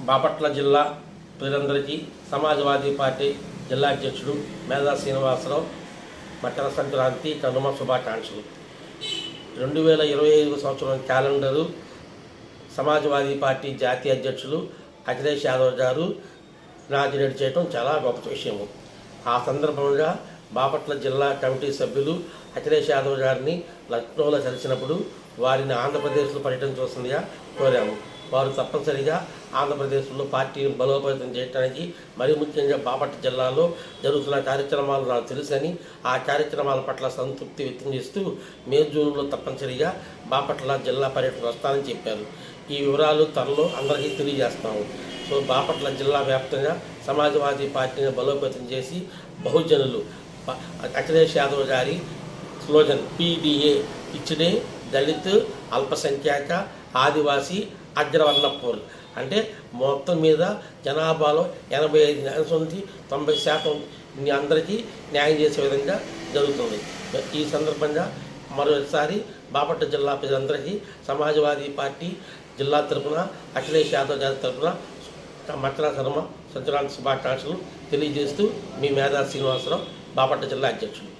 బాపట్ల జిల్లా ప్రజలందరికీ సమాజ్వాదీ పార్టీ జిల్లా అధ్యక్షుడు మేధా శ్రీనివాసరావు మకర సంక్రాంతి కనుమ శుభాకాంక్షలు. 2025 సంవత్సరం క్యాలెండరు సమాజ్వాదీ పార్టీ జాతీయ అధ్యక్షులు అఖిలేష్ యాదవ్ గారు ఇనాగ్రేట్ చేయడం చాలా గొప్ప విషయము. ఆ సందర్భంగా బాపట్ల జిల్లా కమిటీ సభ్యులు అఖిలేష్ యాదవ్ గారిని లక్నోలో కలిసినప్పుడు వారిని ఆంధ్రప్రదేశ్లో పర్యటించవలసిందిగా కోరాము. వారు తప్పనిసరిగా ఆంధ్రప్రదేశ్లో పార్టీని బలోపేతం చేయడానికి, మరి ముఖ్యంగా బాపట్ల జిల్లాలో జరుగుతున్న కార్యక్రమాలు నాకు తెలుసని, ఆ కార్యక్రమాల పట్ల సంతృప్తి వ్యక్తం చేస్తూ మే జూన్లో తప్పనిసరిగా బాపట్ల జిల్లా పర్యటన వస్తానని చెప్పారు. ఈ వివరాలు త్వరలో అందరికీ తెలియజేస్తాము. సో బాపట్ల జిల్లా వ్యాప్తంగా సమాజ్వాదీ పార్టీని బలోపేతం చేసి బహుజనులు అఖిలేష్ యాదవ్ గారి స్లోగన్ పీడీఏ పిచ్చిడే దళిత్ అల్పసంఖ్యాక ఆదివాసీ అగ్రవర్ణపౌరులు అంటే మొత్తం మీద జనాభాలో 85% నుంచి 90% అందరికీ న్యాయం చేసే విధంగా జరుగుతుంది. ఈ సందర్భంగా మరోసారి బాపట్ల జిల్లా ప్రజలందరికీ సమాజ్వాదీ పార్టీ జిల్లా తరఫున అఖిలేష్ యాదవ్ గారి తరఫున మకర సంక్రాంతి శుభాకాంక్షలు తెలియజేస్తూ మీ మేధా శ్రీనివాసరావు, బాపట్ల జిల్లా అధ్యక్షుడు.